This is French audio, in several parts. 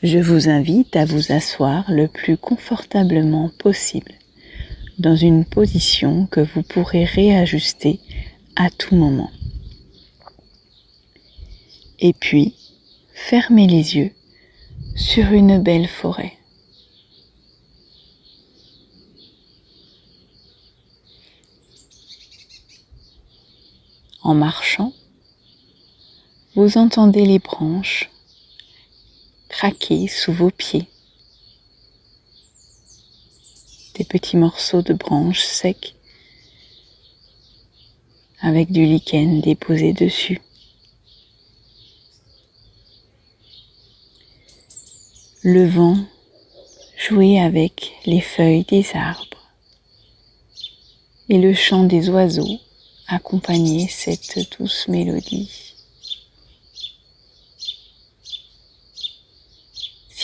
Je vous invite à vous asseoir le plus confortablement possible dans une position que vous pourrez réajuster à tout moment. Et puis, fermez les yeux sur une belle forêt. En marchant, vous entendez les branches craquer sous vos pieds. Des petits morceaux de branches secs avec du lichen déposé dessus. Le vent jouait avec les feuilles des arbres et le chant des oiseaux accompagnait cette douce mélodie.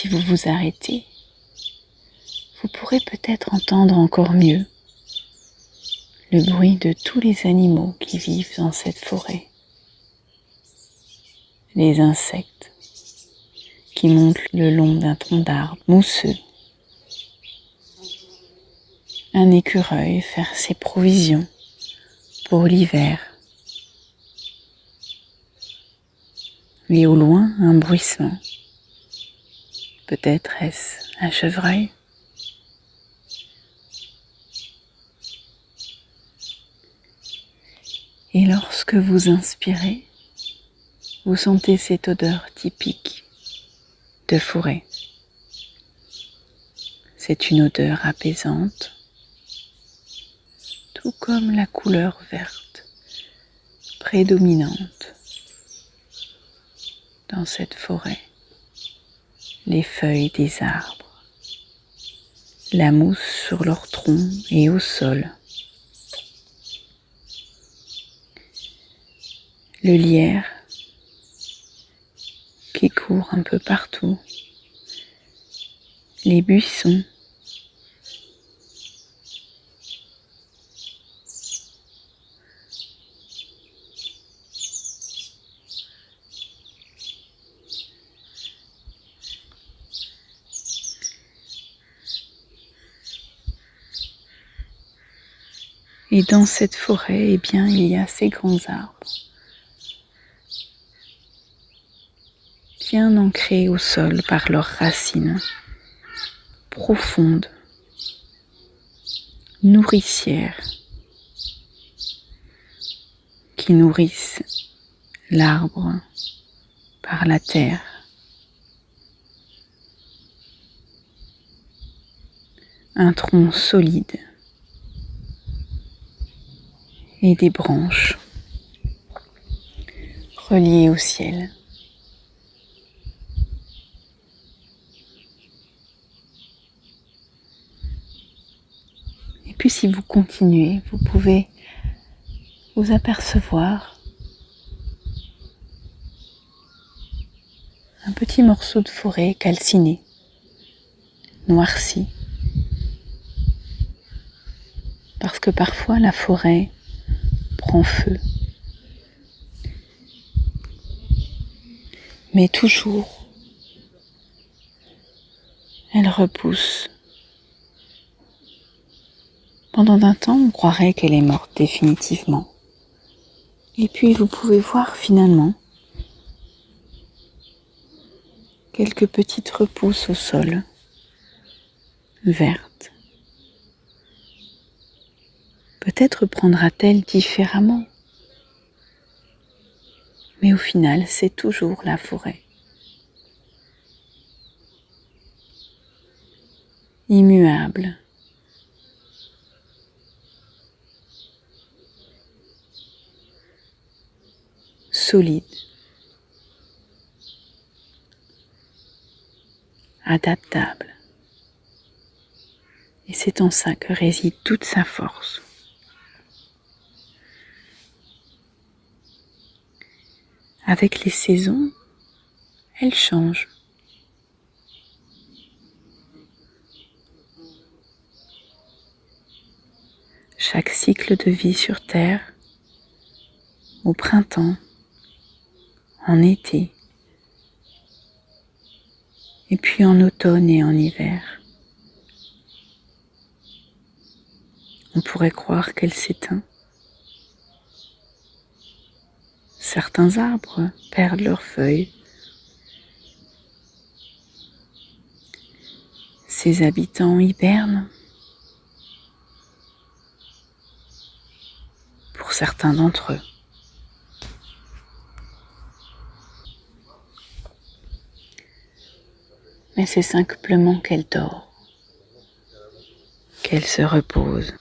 Si vous vous arrêtez, vous pourrez peut-être entendre encore mieux le bruit de tous les animaux qui vivent dans cette forêt. Les insectes qui montent le long d'un tronc d'arbre mousseux. Un écureuil faire ses provisions pour l'hiver. Et au loin, un bruissement. Peut-être est-ce un chevreuil? Et lorsque vous inspirez, vous sentez cette odeur typique de forêt. C'est une odeur apaisante, tout comme la couleur verte prédominante dans cette forêt. Les feuilles des arbres, la mousse sur leurs troncs et au sol, le lierre qui court un peu partout, les buissons, et dans cette forêt, eh bien, il y a ces grands arbres, bien ancrés au sol par leurs racines profondes, nourricières, qui nourrissent l'arbre par la terre. Un tronc solide et des branches reliées au ciel. Et puis si vous continuez, vous pouvez vous apercevoir un petit morceau de forêt calciné, noirci. Parce que parfois la forêt prend feu. Mais toujours, elle repousse. Pendant un temps, on croirait qu'elle est morte définitivement. Et puis vous pouvez voir finalement quelques petites repousses au sol, vertes. Peut-être prendra-t-elle différemment. Mais au final, c'est toujours la forêt. Immuable. Solide. Adaptable. Et c'est en ça que réside toute sa force. Avec les saisons, elle change. Chaque cycle de vie sur Terre, au printemps, en été Et puis en automne et en hiver, on pourrait croire qu'elle s'éteint. Certains arbres perdent leurs feuilles. Ses habitants hibernent. Pour certains d'entre eux. Mais c'est simplement qu'elle dort, qu'elle se repose.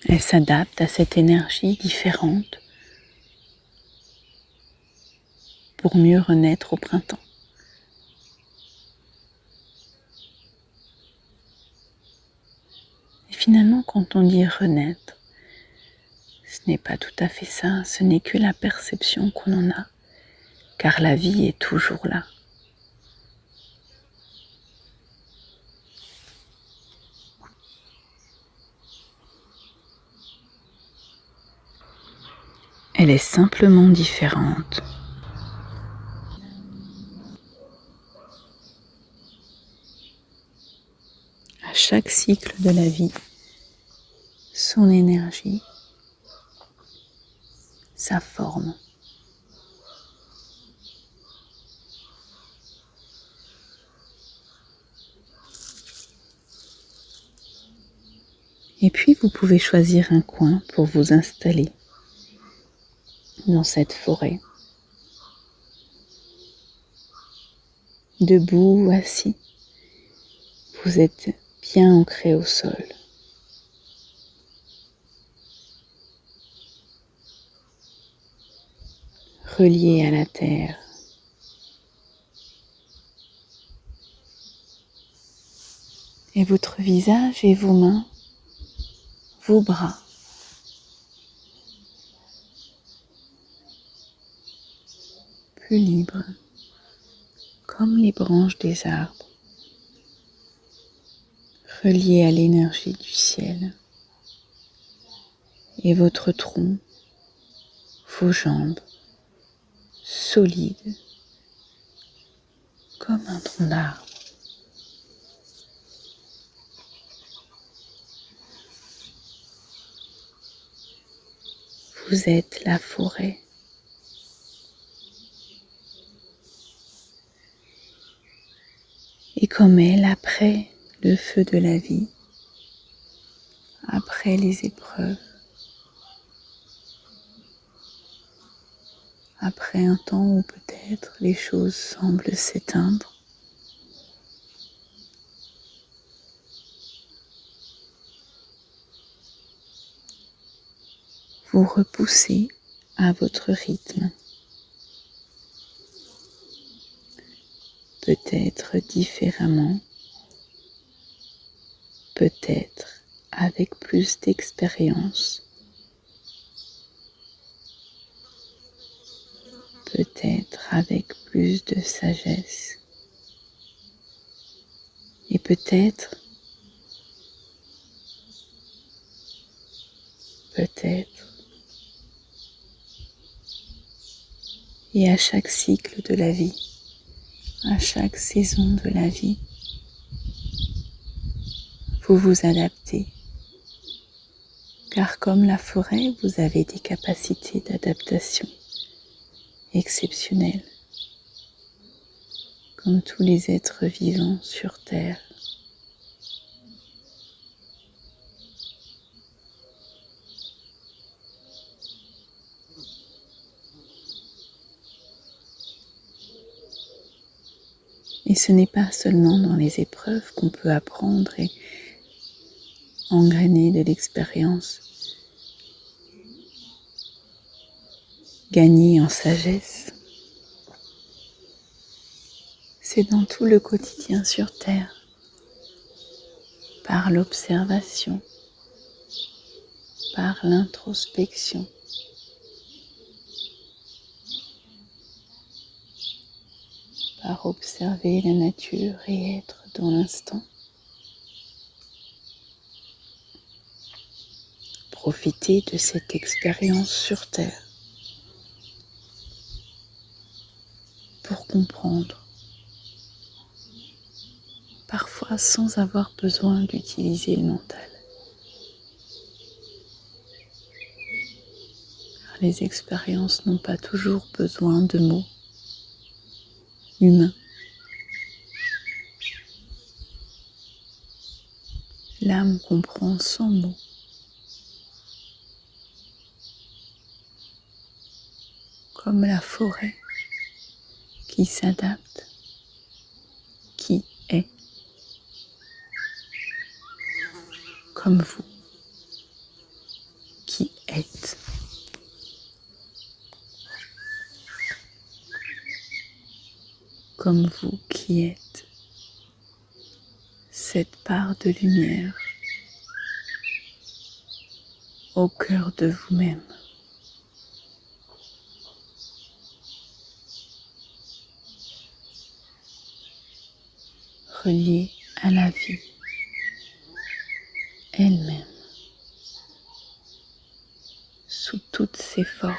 Elle s'adapte à cette énergie différente pour mieux renaître au printemps. Et finalement, quand on dit renaître, ce n'est pas tout à fait ça, ce n'est que la perception qu'on en a, car la vie est toujours là. Elle est simplement différente. À chaque cycle de la vie, son énergie, sa forme. Et puis vous pouvez choisir un coin pour vous installer dans cette forêt. Debout ou assis, vous êtes bien ancré au sol. Relié à la terre. Et votre visage et vos mains, vos bras, plus libres, comme les branches des arbres, reliés à l'énergie du ciel. Et votre tronc, vos jambes, solides, comme un tronc d'arbre. Vous êtes la forêt. Et comme elle, après le feu de la vie, après les épreuves, après un temps où peut-être les choses semblent s'éteindre, vous repoussez à votre rythme, peut-être différemment, peut-être avec plus d'expérience, peut-être avec plus de sagesse, et peut-être, et à chaque cycle de la vie, à chaque saison de la vie, vous vous adaptez. Car comme la forêt, vous avez des capacités d'adaptation exceptionnelles, comme tous les êtres vivants sur Terre. Et ce n'est pas seulement dans les épreuves qu'on peut apprendre et engrainer de l'expérience, gagner en sagesse. C'est dans tout le quotidien sur Terre, par l'observation, par l'introspection. Par observer la nature et être dans l'instant. Profiter de cette expérience sur Terre pour comprendre parfois sans avoir besoin d'utiliser le mental. Car les expériences n'ont pas toujours besoin de mots humains. L'âme comprend sans mots. Comme la forêt qui s'adapte, qui est, comme vous qui êtes. Comme vous qui êtes, cette part de lumière au cœur de vous-même. Relié à la vie elle-même, sous toutes ses formes,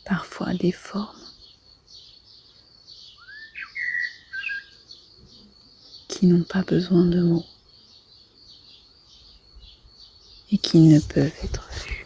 parfois des formes qui n'ont pas besoin de mots et qui ne peuvent être vus.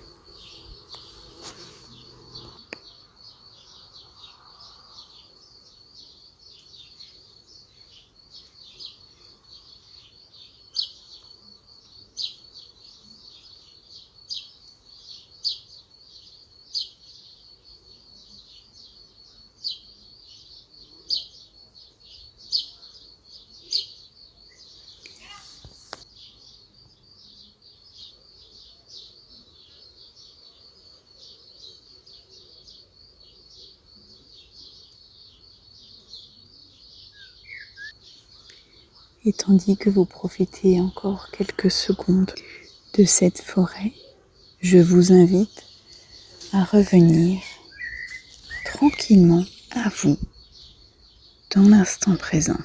Et tandis que vous profitez encore quelques secondes de cette forêt, je vous invite à revenir tranquillement à vous dans l'instant présent.